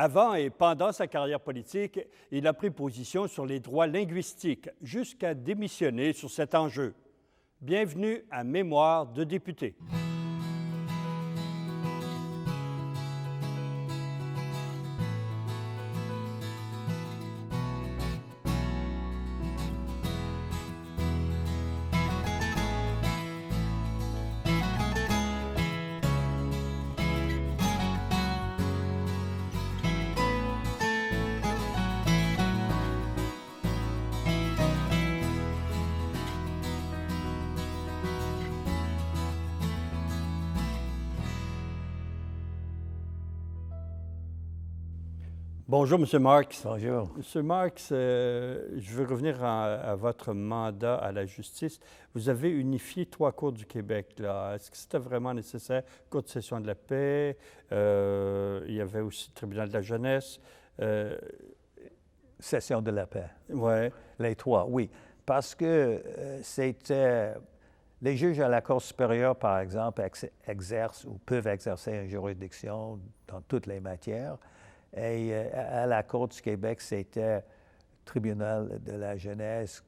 Avant et pendant sa carrière politique, il a pris position sur les droits linguistiques jusqu'à démissionner sur cet enjeu. Bienvenue à Mémoire de député. Bonjour, M. Marks. Bonjour. M. Marks, je veux revenir à votre mandat à la justice. Vous avez unifié 3 cours du Québec, là. Est-ce que c'était vraiment nécessaire? Cour de session de la paix, il y avait aussi le tribunal de la jeunesse. Session de la paix. Oui. Les 3, oui. Parce que c'était... Les juges à la Cour supérieure, par exemple, exercent ou peuvent exercer une juridiction dans toutes les matières. Et à la Cour du Québec, c'était tribunal de la jeunesse,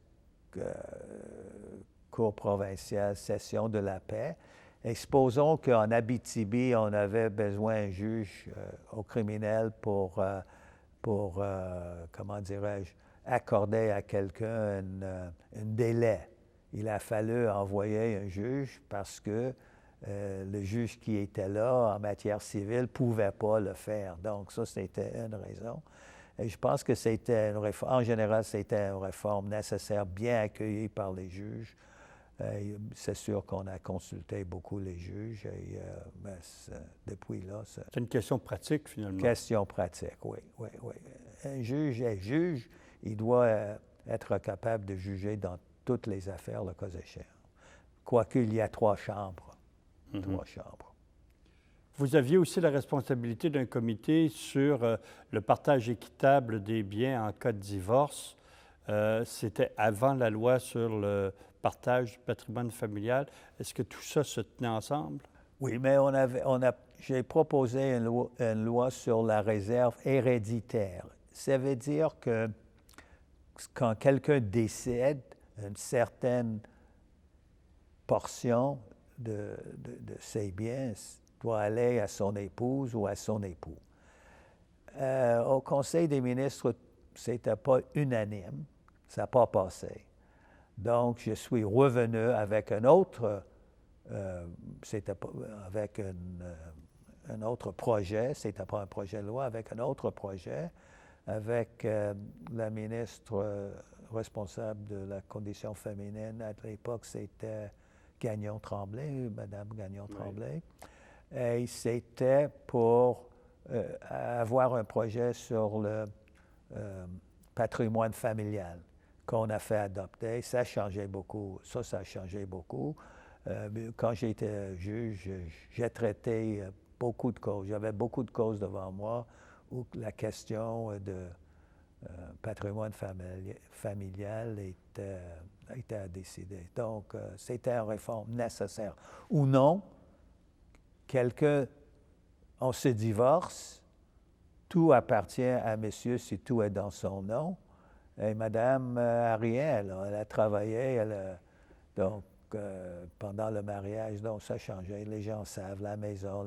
Cour provinciale, session de la paix. Et supposons qu'en Abitibi, on avait besoin d'un juge au criminel pour comment dirais-je, accorder à quelqu'un un délai. Il a fallu envoyer un juge parce que le juge qui était là en matière civile ne pouvait pas le faire. Donc, ça, c'était une raison. Et je pense que c'était une réforme, en général, c'était une réforme nécessaire, bien accueillie par les juges. C'est sûr qu'on a consulté beaucoup les juges et depuis là... C'est une question pratique, finalement. Question pratique, oui. Un juge est juge, il doit être capable de juger dans toutes les affaires, le cas échéant. Quoique, il y a 3 chambres. 3 chambres. Vous aviez aussi la responsabilité d'un comité sur le partage équitable des biens en cas de divorce. C'était avant la loi sur le partage du patrimoine familial. Est-ce que tout ça se tenait ensemble? Oui, mais j'ai proposé une loi sur la réserve héréditaire. Ça veut dire que quand quelqu'un décède, une certaine portion de ses biens doit aller à son épouse ou à son époux. Au Conseil des ministres, ce n'était pas unanime, ça n'a pas passé. Donc, je suis revenu avec un autre, un autre projet, c'était pas un projet de loi, avec un autre projet, avec la ministre responsable de la condition féminine. À l'époque, c'était Gagnon-Tremblay, Madame Gagnon-Tremblay. Oui. Et c'était pour avoir un projet sur le patrimoine familial qu'on a fait adopter. Ça a changé beaucoup. Ça a changé beaucoup. Quand j'étais juge, j'ai traité beaucoup de causes. J'avais beaucoup de causes devant moi où la question de patrimoine familial était à décider. Donc, c'était une réforme nécessaire. Ou non, on se divorce, tout appartient à monsieur si tout est dans son nom. Et madame a rien, elle a travaillé, pendant le mariage, donc ça a changé. Les gens savent, la maison,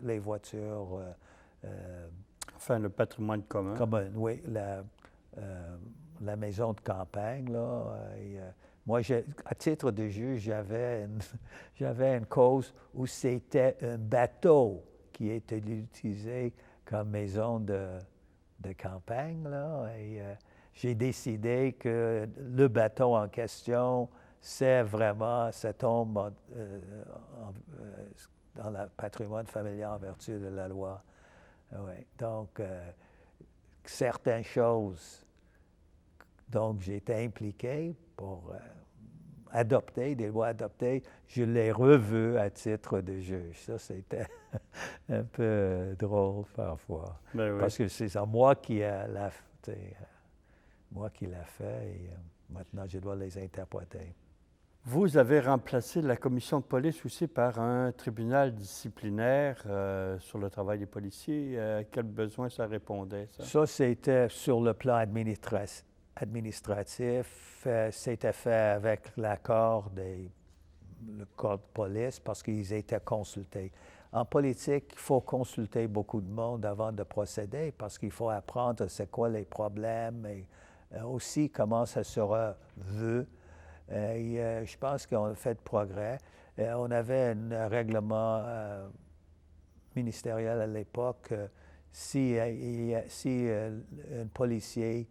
les voitures. Enfin, le patrimoine commun. Commun, oui. La maison de campagne, là. Moi, à titre de juge, j'avais une cause où c'était un bateau qui était utilisé comme maison de campagne, là. Et j'ai décidé que le bateau en question, ça tombe dans le patrimoine familial en vertu de la loi. Ouais. Donc, certaines choses, donc j'ai été impliqué pour adopter, des lois adoptées, je les revus à titre de juge. Ça, c'était un peu drôle parfois. Ben oui. Parce que c'est moi qui l'a fait et maintenant je dois les interpréter. Vous avez remplacé la commission de police aussi par un tribunal disciplinaire sur le travail des policiers. À quel besoin ça répondait, ça? Ça, c'était sur le plan administratif. C'était fait avec l'accord le corps de police parce qu'ils étaient consultés. En politique, il faut consulter beaucoup de monde avant de procéder parce qu'il faut apprendre c'est quoi les problèmes et aussi comment ça sera vu. Je pense qu'on a fait de progrès. On avait un règlement ministériel à l'époque. Si un policier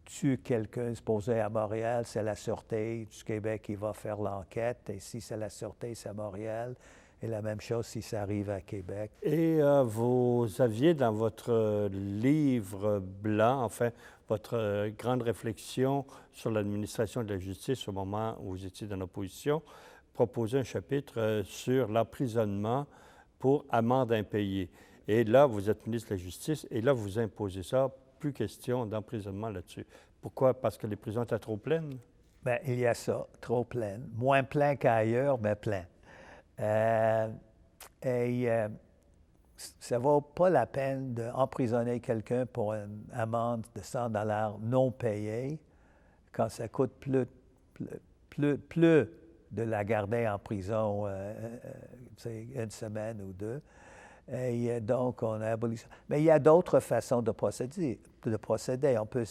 tue quelqu'un supposé à Montréal, c'est la Sûreté du Québec qui va faire l'enquête. Et si c'est la Sûreté, c'est à Montréal. Et la même chose si ça arrive à Québec. Et vous aviez dans votre livre blanc, enfin, votre grande réflexion sur l'administration de la justice au moment où vous étiez dans l'opposition, proposé un chapitre sur l'emprisonnement pour amende impayée. Et là, vous êtes ministre de la Justice et là, vous imposez ça. Plus question d'emprisonnement là-dessus. Pourquoi? Parce que les prisons étaient trop pleines? Bien, il y a ça, trop pleines. Moins plein qu'ailleurs, mais plein. Ça ne vaut pas la peine d'emprisonner quelqu'un pour une amende de 100 $ non payée quand ça coûte plus de la garder en prison une semaine ou deux. Et donc, on a aboli ça. Mais il y a d'autres façons de procéder. On peut,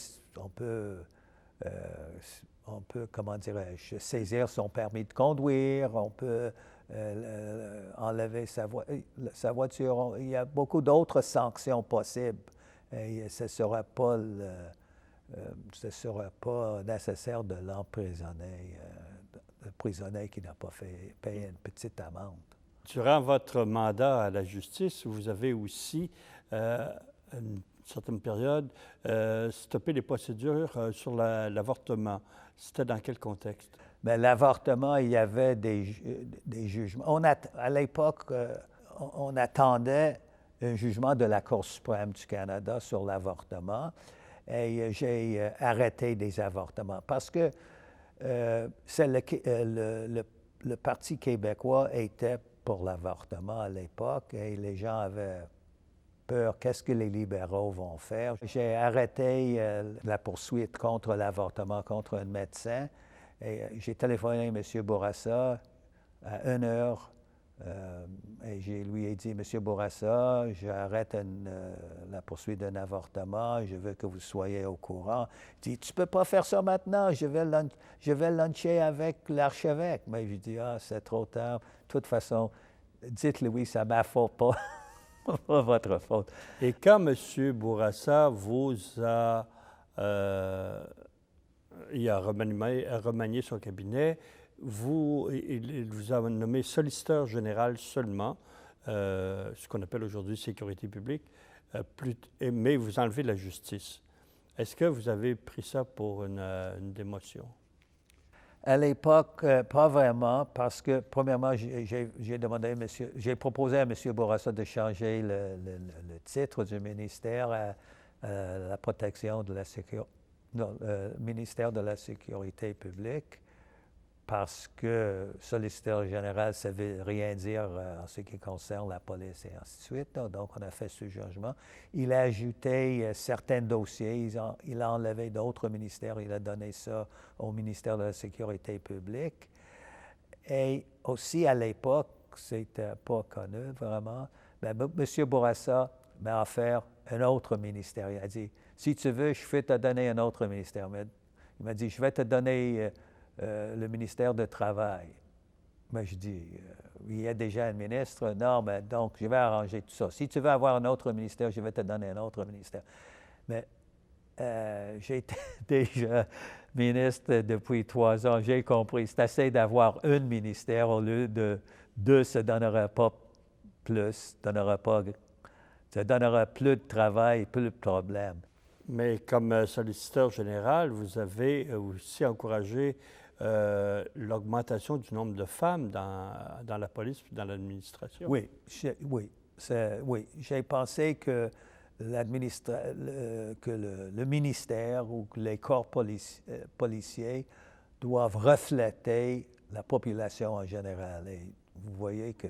comment dirais-je, saisir son permis de conduire, on peut enlever sa voiture. Il y a beaucoup d'autres sanctions possibles. Et ce ne sera pas nécessaire de l'emprisonner, le prisonnier qui n'a pas payé une petite amende. Durant votre mandat à la justice, vous avez aussi, une certaine période, stoppé les procédures sur l'avortement. C'était dans quel contexte? Bien, l'avortement, il y avait des jugements. À l'époque, on attendait un jugement de la Cour suprême du Canada sur l'avortement et j'ai arrêté des avortements parce que le Parti québécois était pour l'avortement à l'époque et les gens avaient peur, qu'est-ce que les libéraux vont faire? J'ai arrêté la poursuite contre l'avortement contre un médecin et j'ai téléphoné à M. Bourassa à 1 heure et je lui ai dit, M. Bourassa, j'arrête la poursuite d'un avortement, je veux que vous soyez au courant. Il dit, tu ne peux pas faire ça maintenant, je vais luncher avec l'archevêque. Mais je dis, c'est trop tard. De toute façon, dites-lui, c'est ma faute, pas votre faute. Et quand M. Bourassa il a remanié son cabinet, il vous a nommé solliciteur général seulement, ce qu'on appelle aujourd'hui sécurité publique, mais vous enlevez la justice. Est-ce que vous avez pris ça pour une démotion? À l'époque, pas vraiment, parce que, premièrement, j'ai proposé à M. Bourassa de changer le titre du ministère à la protection de la sécurité, ministère de la Sécurité publique, parce que solliciteur général, ça ne veut rien dire en ce qui concerne la police et ainsi de suite. Donc, on a fait ce jugement. Il a ajouté certains dossiers, il a enlevé d'autres ministères, il a donné ça au ministère de la Sécurité publique. Et aussi, à l'époque, c'était pas connu vraiment, mais M. Bourassa m'a offert un autre ministère. Il a dit, si tu veux, je vais te donner un autre ministère. Il m'a dit, je vais te donner le ministère du Travail. Moi, je dis, il y a déjà un ministre. Non, mais donc, je vais arranger tout ça. Si tu veux avoir un autre ministère, je vais te donner un autre ministère. Mais j'ai été déjà ministre depuis 3 ans. J'ai compris. C'est assez d'avoir un ministère au lieu de deux. Ça ne donnera pas plus. Ça donnera plus de travail, plus de problèmes. Mais comme solliciteur général, vous avez aussi encouragé l'augmentation du nombre de femmes dans la police et dans l'administration. Oui, j'ai pensé que le ministère ou que les corps policiers doivent refléter la population en général. Et vous voyez que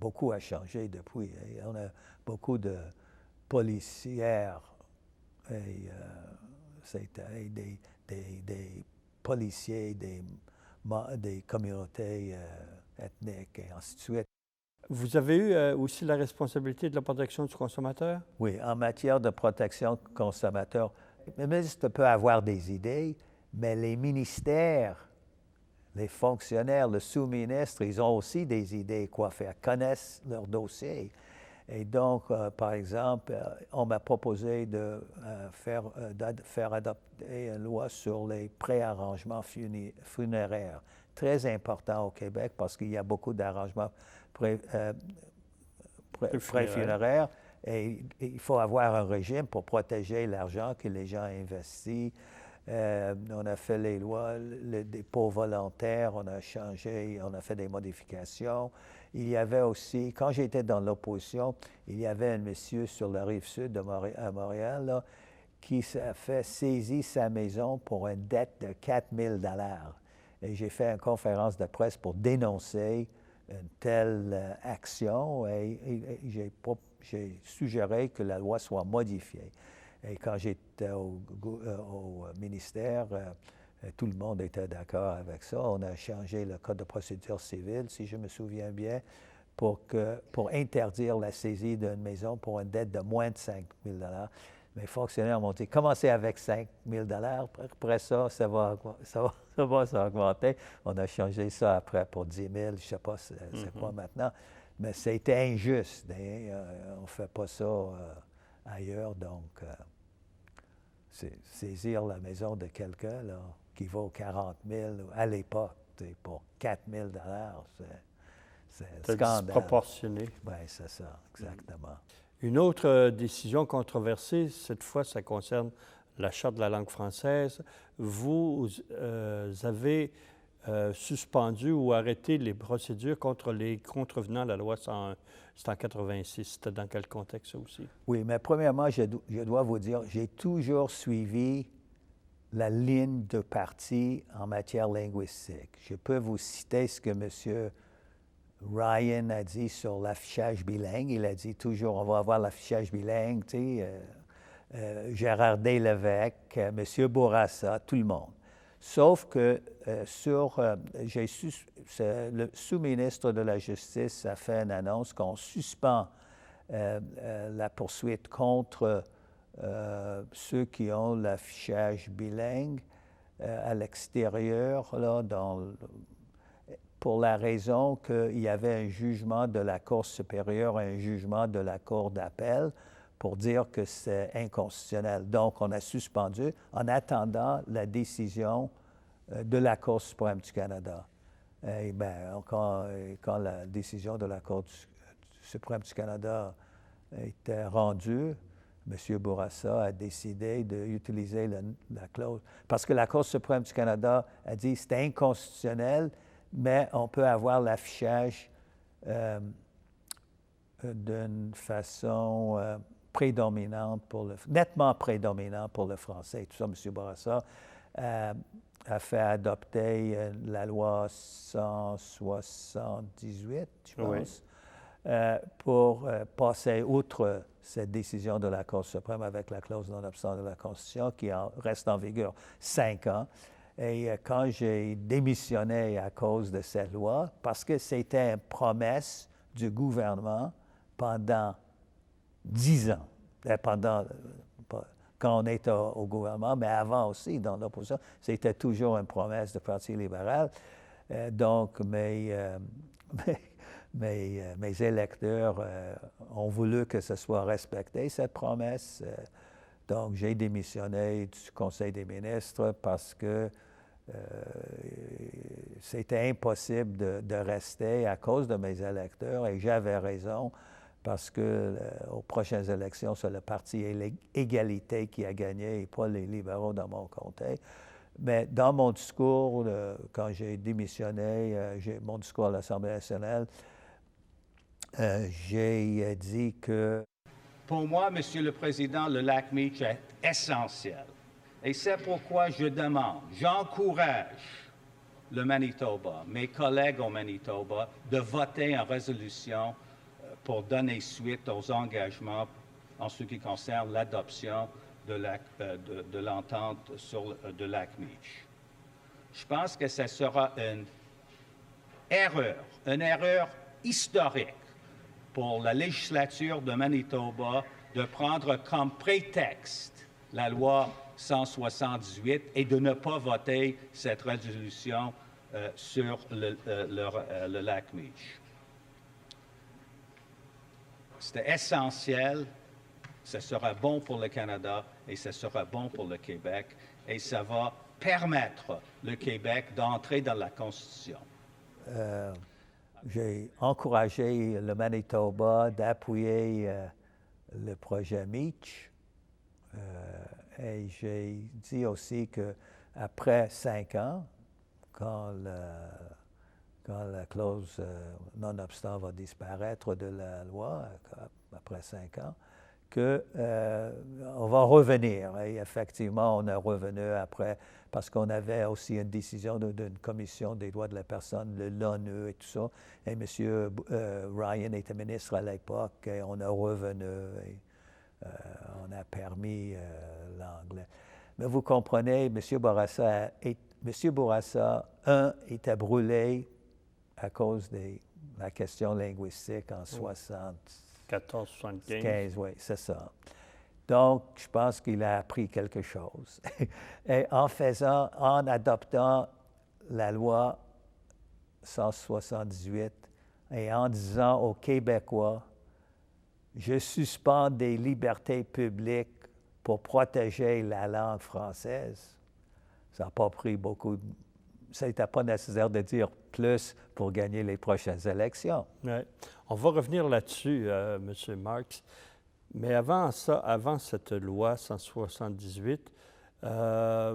beaucoup a changé depuis. Et on a beaucoup de policières et des policiers, des communautés ethniques et ainsi de suite. Vous avez eu aussi la responsabilité de la protection du consommateur? Oui, en matière de protection consommateur, le ministre peut avoir des idées, mais les ministères, les fonctionnaires, le sous-ministre, ils ont aussi des idées quoi faire, connaissent leur dossier. Et donc, par exemple, on m'a proposé de faire adopter une loi sur les préarrangements funéraires. Très important au Québec parce qu'il y a beaucoup d'arrangements préfunéraires et il faut avoir un régime pour protéger l'argent que les gens investissent. On a fait les lois, le dépôt volontaire, on a changé, on a fait des modifications. Il y avait aussi, quand j'étais dans l'opposition, il y avait un monsieur sur la rive sud à Montréal là, qui s'est fait saisir sa maison pour une dette de 4 000 $. Et j'ai fait une conférence de presse pour dénoncer une telle action et j'ai suggéré que la loi soit modifiée. Et quand j'étais au ministère, tout le monde était d'accord avec ça. On a changé le code de procédure civile, si je me souviens bien, pour interdire la saisie d'une maison pour une dette de moins de 5 000 $. Mes fonctionnaires m'ont dit, commencez avec 5 000 $, après ça, ça va augmenter. On a changé ça après pour 10 000, je ne sais pas c'est quoi maintenant, mais c'était injuste. On ne fait pas ça ailleurs, donc saisir la maison de quelqu'un qui vaut 40 000 à l'époque, pour 4 000 $, c'est un scandale. Disproportionné. Oui, c'est ça, exactement. Une autre décision controversée, cette fois, ça concerne la Charte de la langue française. Vous avez suspendu ou arrêté les procédures contre les contrevenants à la loi 101. C'est en 86. C'était dans quel contexte, ça aussi? Oui, mais premièrement, je dois vous dire, j'ai toujours suivi la ligne de parti en matière linguistique. Je peux vous citer ce que M. Ryan a dit sur l'affichage bilingue. Il a dit toujours, on va avoir l'affichage bilingue, tu sais, Gérard Deslévesque, M. Bourassa, tout le monde. Sauf que le sous-ministre de la Justice a fait une annonce qu'on suspend la poursuite contre ceux qui ont l'affichage bilingue à l'extérieur, là, pour la raison qu'il y avait un jugement de la Cour supérieure et un jugement de la Cour d'appel pour dire que c'est inconstitutionnel. Donc, on a suspendu en attendant la décision de la Cour suprême du Canada. Et bien, quand la décision de la Cour suprême du Canada était rendue, M. Bourassa a décidé d'utiliser la clause. Parce que la Cour suprême du Canada a dit que c'était inconstitutionnel, mais on peut avoir l'affichage d'une façon nettement prédominante pour le français. Tout ça, M. Bourassa a fait adopter la loi 178, je pense, pour passer outre cette décision de la Cour suprême avec la clause non-obstant de la Constitution qui reste en vigueur 5 ans. Et quand j'ai démissionné à cause de cette loi, parce que c'était une promesse du gouvernement pendant 10 ans, quand on était au gouvernement, mais avant aussi, dans l'opposition, c'était toujours une promesse du Parti libéral. Donc, mes électeurs ont voulu que ce soit respecté, cette promesse. Donc, j'ai démissionné du Conseil des ministres parce que c'était impossible de rester à cause de mes électeurs et j'avais raison parce que aux prochaines élections, c'est le parti Égalité qui a gagné et pas les libéraux dans mon comté. Mais dans mon discours, quand j'ai démissionné, mon discours à l'Assemblée nationale, j'ai dit que... Pour moi, Monsieur le Président, le lac Meech est essentiel. Et c'est pourquoi je demande, j'encourage le Manitoba, mes collègues au Manitoba, de voter en résolution pour donner suite aux engagements en ce qui concerne l'adoption de l'entente sur de Lac Meech. Je pense que ce sera une erreur historique pour la législature de Manitoba de prendre comme prétexte la loi 178 et de ne pas voter cette résolution sur le Lac Meech. C'est essentiel, ce sera bon pour le Canada et ce sera bon pour le Québec et ça va permettre le Québec d'entrer dans la Constitution. J'ai encouragé le Manitoba d'appuyer le projet Meech et j'ai dit aussi qu'après 5 ans, quand la clause non-obstant va disparaître de la loi, après 5 ans, qu'on va revenir. Et effectivement, on est revenu après, parce qu'on avait aussi une décision d'une commission des droits de la personne, l'ONU et tout ça. Et M. Ryan était ministre à l'époque, et on est revenu, et on a permis l'anglais. Mais vous comprenez, M. Bourassa, était brûlé à cause de la question linguistique en 14-75. Oui, c'est ça. Donc, je pense qu'il a appris quelque chose. Et en adoptant la loi 178 et en disant aux Québécois, je suspends des libertés publiques pour protéger la langue française, ça n'a pas pris beaucoup. Ça n'était pas nécessaire de dire plus pour gagner les prochaines élections. Ouais. On va revenir là-dessus, M. Marks. Mais avant ça, avant cette loi 178,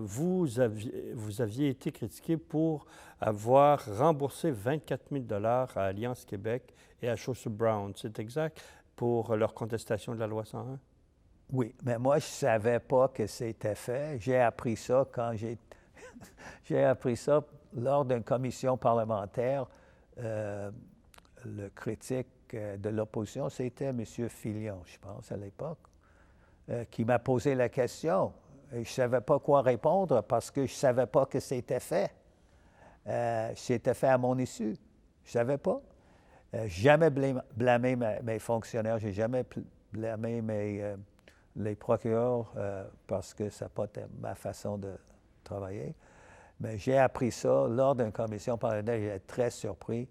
vous aviez été critiqué pour avoir remboursé 24 000 $ à Alliance Québec et à Chaucer Brown. C'est exact pour leur contestation de la loi 101? Oui, mais moi, je ne savais pas que c'était fait. J'ai appris ça quand j'ai appris ça lors d'une commission parlementaire. Le critique de l'opposition, c'était M. Filion, je pense, à l'époque, qui m'a posé la question. Et je ne savais pas quoi répondre parce que je ne savais pas que c'était fait. C'était fait à mon issue. Je ne savais pas. Jamais blâmé mes fonctionnaires, j'ai jamais blâmé les procureurs parce que ça n'a pas été ma façon de travailler. Mais j'ai appris ça lors d'une commission parlementaire, j'étais très surpris.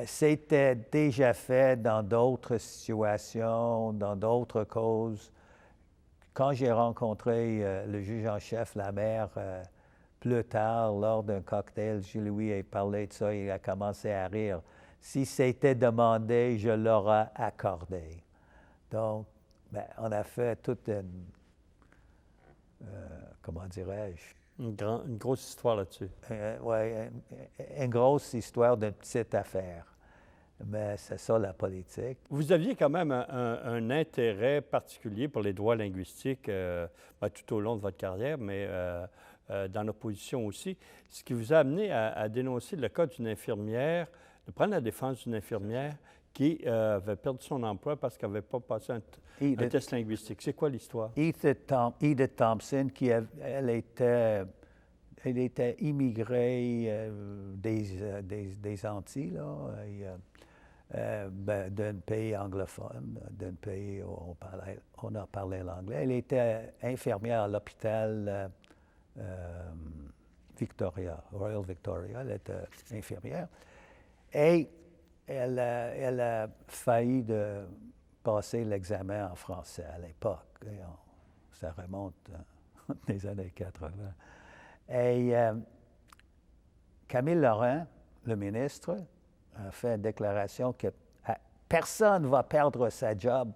C'était déjà fait dans d'autres situations, dans d'autres causes. Quand j'ai rencontré le juge en chef, Lamère, plus tard, lors d'un cocktail, je lui ai parlé de ça, il a commencé à rire. Si c'était demandé, je l'aurais accordé. Donc, on a fait toute une, comment dirais-je? Une grosse histoire là-dessus. Oui, une grosse histoire d'une petite affaire. Mais c'est ça la politique. Vous aviez quand même un intérêt particulier pour les droits linguistiques tout au long de votre carrière, mais dans l'opposition aussi. Ce qui vous a amené à dénoncer le cas d'une infirmière, de prendre la défense d'une infirmière qui avait perdu son emploi parce qu'elle n'avait pas passé un test linguistique. C'est quoi l'histoire? Edith Thompson, elle était immigrée des Antilles, là, d'un pays anglophone, d'un pays où on a parlé l'anglais. Elle était infirmière à l'hôpital Victoria, Royal Victoria. Elle était infirmière. Et elle a failli de passer l'examen en français à l'époque. Ça remonte des années 80. Et Camille Lorrain, le ministre, a fait une déclaration que personne ne va perdre sa job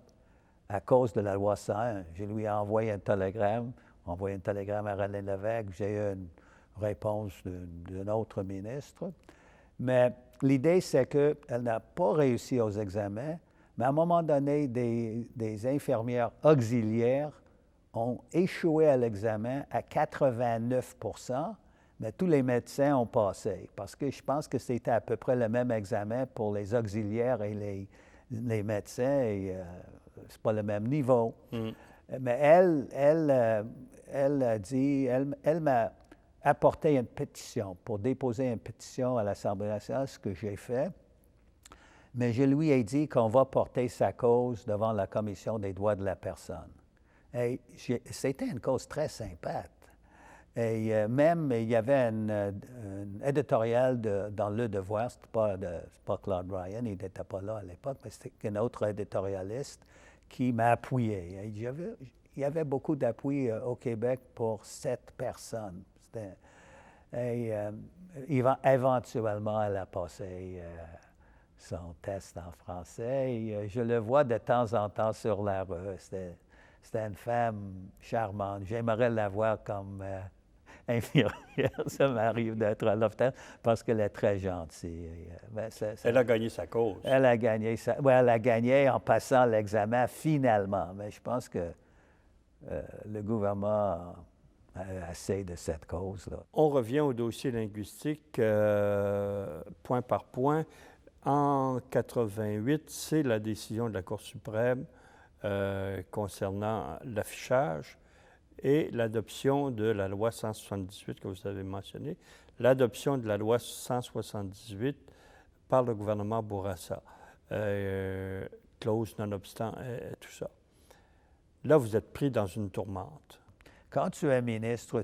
à cause de la loi 101. Je lui ai envoyé un télégramme à René Lévesque. J'ai eu une réponse d'un autre ministre. Mais l'idée, c'est qu'elle n'a pas réussi aux examens, mais à un moment donné, des infirmières auxiliaires ont échoué à l'examen à 89 %, Mais tous les médecins ont passé, parce que je pense que c'était à peu près le même examen pour les auxiliaires et les médecins, et c'est pas le même niveau. Mais elle a dit, elle m'a apporté une pétition pour déposer une pétition à l'Assemblée nationale, ce que j'ai fait. Mais je lui ai dit qu'on va porter sa cause devant la Commission des droits de la personne. Et c'était une cause très sympathique. Et même, il y avait un éditorial dans Le Devoir, c'était pas Claude Ryan, il n'était pas là à l'époque, mais c'était un autre éditorialiste qui m'a appuyé. Et il y avait beaucoup d'appui au Québec pour cette personne. Et éventuellement, elle a passé son test en français. Et je le vois de temps en temps sur la rue. C'était une femme charmante. J'aimerais la voir comme infirmière. Ça m'arrive d'être à l'hôpital parce qu'elle est très gentille. Elle a gagné sa cause. Elle a gagné en passant l'examen finalement. Mais je pense que le gouvernement a assez de cette cause-là. On revient au dossier linguistique point par point. En 88, c'est la décision de la Cour suprême concernant l'affichage et l'adoption de la loi 178 que vous avez mentionnée, l'adoption de la loi 178 par le gouvernement Bourassa, clause nonobstant tout ça. Là, vous êtes pris dans une tourmente. Quand tu es ministre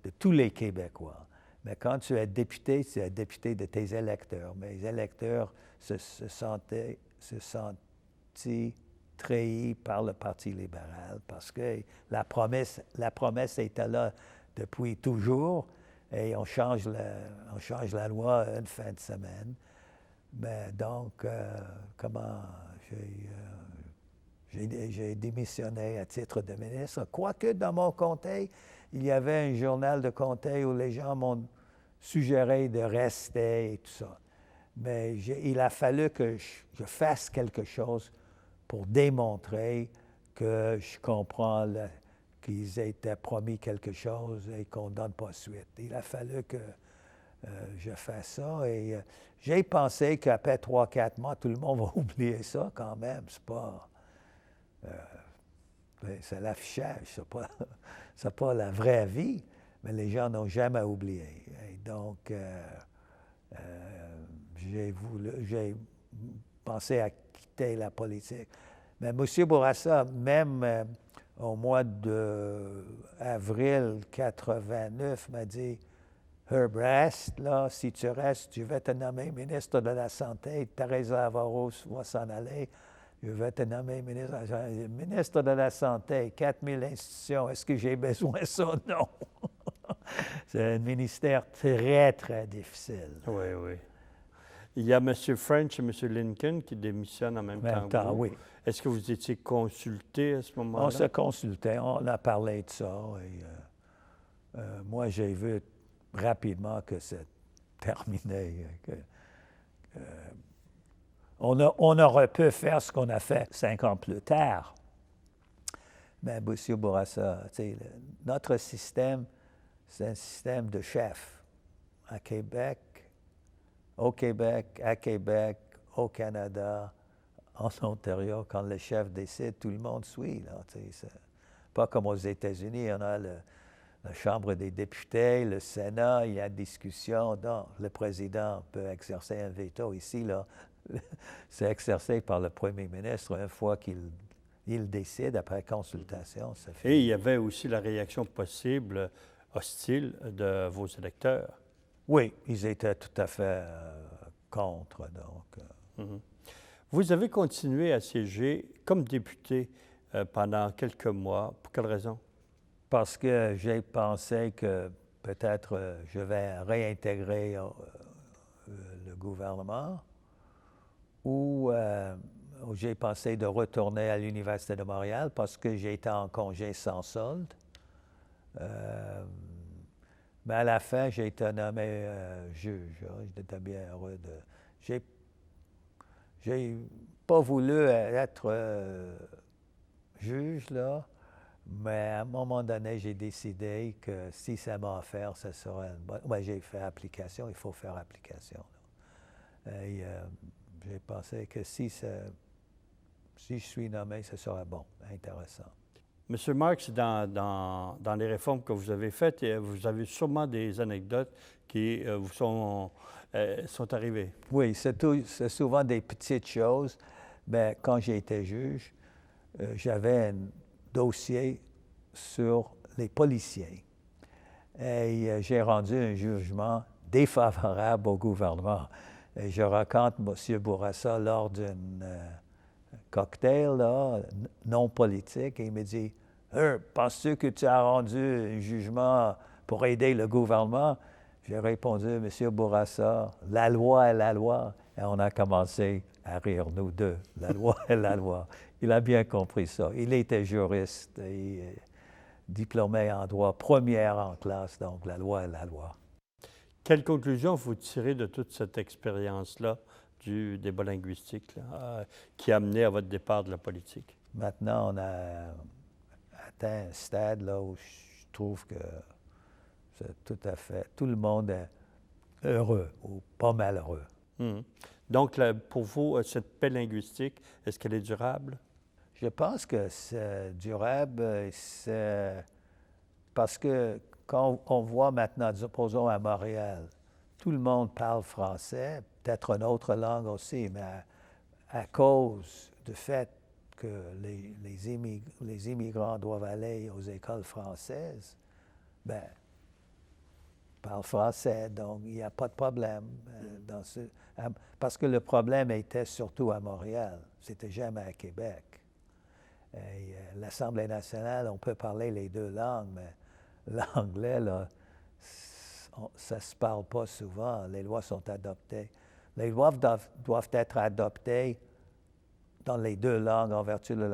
de tous les Québécois. Mais quand tu es député de tes électeurs. Mais les électeurs se sentaient trahis par le Parti libéral parce que la promesse était là depuis toujours et on change la loi une fin de semaine. Mais donc, j'ai démissionné à titre de ministre. Quoique dans mon comté, il y avait un journal de comté où les gens m'ont suggéré de rester et tout ça. Mais il a fallu que je fasse quelque chose pour démontrer que je comprends qu'ils étaient promis quelque chose et qu'on ne donne pas suite. Il a fallu que je fasse ça et j'ai pensé qu'après 3-4 mois, tout le monde va oublier ça quand même. C'est pas... c'est l'affichage, c'est pas la vraie vie, mais les gens n'ont jamais oublié. Et donc, j'ai pensé à quitter la politique. Mais M. Bourassa, même au mois d'avril 89, m'a dit « Herb, reste, là, si tu restes, je vais te nommer ministre de la Santé. Teresa Avaros va s'en aller. Je vais te nommer ministre de la Santé, 4000 institutions. Est-ce que j'ai besoin de ça? Non. » C'est un ministère très, très difficile. Oui, oui. Il y a M. French et M. Lincoln qui démissionnent en même temps que vous. Oui. Est-ce que vous étiez consulté à ce moment-là? On se consultait, on a parlé de ça. Et, moi, j'ai vu rapidement que c'est terminé. On aurait pu faire ce qu'on a fait 5 ans plus tard. Mais M. Bourassa, notre système, c'est un système de chef. À Québec, au Canada, en Ontario, quand le chef décide, tout le monde suit. C'est pas comme aux États-Unis, on a la Chambre des députés, le Sénat, il y a discussion. Donc, le président peut exercer un veto. Ici, là, c'est exercé par le premier ministre une fois qu'il décide, après consultation. Ça fait... Et il y avait aussi la réaction possible hostile de vos électeurs. Oui, ils étaient tout à fait contre. Donc, Vous avez continué à siéger comme député pendant quelques mois. Pour quelle raison? Parce que j'ai pensé que peut-être je vais réintégrer le gouvernement ou j'ai pensé de retourner à l'Université de Montréal parce que j'étais en congé sans solde. Mais à la fin, j'ai été nommé juge. J'étais bien heureux de... J'ai pas voulu être juge, là, Mais à un moment donné, j'ai décidé que si ça m'a offert, ce serait une bonne... Ouais, j'ai fait application, il faut faire application. Et j'ai pensé que si je suis nommé, ce serait bon, intéressant. Monsieur Marks, dans les réformes que vous avez faites, vous avez sûrement des anecdotes qui vous sont arrivées. Oui, c'est souvent des petites choses. Mais quand j'ai été juge, j'avais un dossier sur les policiers. Et j'ai rendu un jugement défavorable au gouvernement. Et je raconte M. Bourassa lors d'un cocktail là, non politique, et il me dit « Penses-tu que tu as rendu un jugement pour aider le gouvernement? » J'ai répondu « M. Bourassa, la loi est la loi. » Et on a commencé à rire, nous deux. La loi est la loi. Il a bien compris ça. Il était juriste et diplômé en droit, première en classe, donc la loi est la loi. Quelle conclusion vous tirez de toute cette expérience-là du débat linguistique là, qui a amené à votre départ de la politique? Maintenant, on a atteint un stade là où je trouve que c'est tout à fait... Tout le monde est heureux ou pas malheureux. Donc, là, pour vous, cette paix linguistique, est-ce qu'elle est durable? Je pense que c'est durable, c'est parce que quand on voit maintenant, supposons à Montréal, tout le monde parle français, peut-être une autre langue aussi, mais à cause du fait que les immigrants doivent aller aux écoles françaises, bien, parlent français, donc il n'y a pas de problème. Parce que le problème était surtout à Montréal, c'était jamais à Québec. Et l'Assemblée nationale, on peut parler les deux langues, mais l'anglais, là, ça ne se parle pas souvent. Les lois sont adoptées. Les lois doivent être adoptées dans les deux langues en vertu de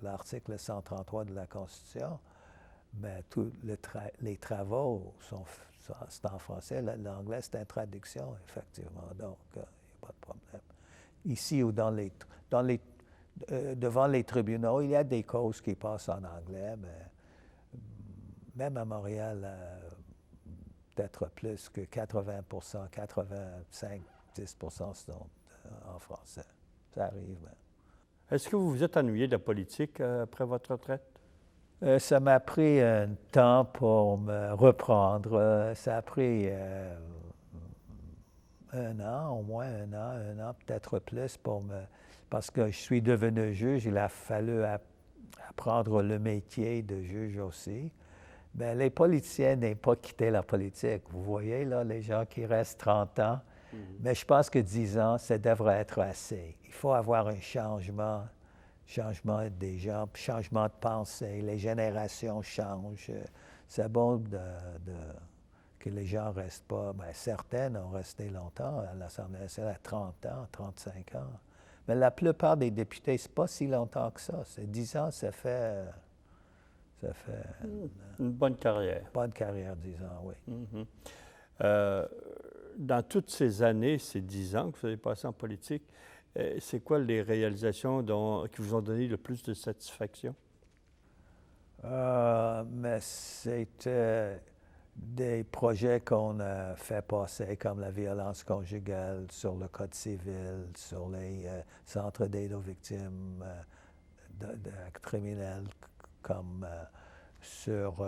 l'article 133 de la Constitution. Mais tous les travaux c'est en français. L'anglais, c'est une traduction, effectivement. Donc, il n'y a pas de problème. Ici ou devant les tribunaux, il y a des causes qui passent en anglais, mais même à Montréal, peut-être plus que 80 85, 10 sont en français. Ça arrive. Est-ce que vous vous êtes ennuyé de la politique après votre retraite? Ça m'a pris un temps pour me reprendre. Ça a pris un an, au moins un an, peut-être plus parce que je suis devenu juge, il a fallu apprendre le métier de juge aussi. Bien, les politiciens n'aiment pas quitter la politique. Vous voyez, là, les gens qui restent 30 ans. Mais je pense que 10 ans, ça devrait être assez. Il faut avoir un changement des gens, changement de pensée. Les générations changent. C'est bon que les gens ne restent pas. Bien, certaines ont resté longtemps à l'Assemblée nationale, à 30 ans, 35 ans. Mais la plupart des députés, ce n'est pas si longtemps que ça. C'est 10 ans, ça fait une bonne carrière. Bonne carrière, 10 ans, oui. Dans toutes ces années, ces 10 ans que vous avez passé en politique, c'est quoi les réalisations qui vous ont donné le plus de satisfaction? Mais c'était des projets qu'on a fait passer, comme la violence conjugale, sur le Code civil, sur les centres d'aide aux victimes d'actes criminels, comme sur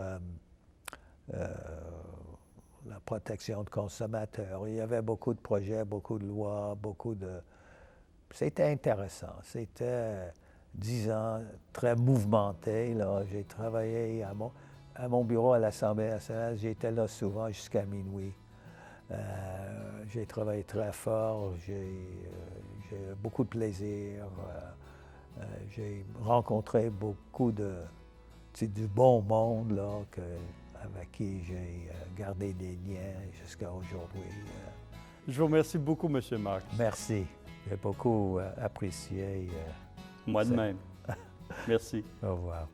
la protection de consommateurs. Il y avait beaucoup de projets, beaucoup de lois, C'était intéressant. C'était 10 ans très mouvementé. Là. J'ai travaillé à mon bureau à l'Assemblée nationale. J'étais là souvent jusqu'à minuit. J'ai travaillé très fort. J'ai eu beaucoup de plaisir. J'ai rencontré beaucoup du bon monde là, avec qui j'ai gardé des liens jusqu'à aujourd'hui. Je vous remercie beaucoup, M. Marks. Merci. J'ai beaucoup apprécié. Moi de même. Merci. Au revoir.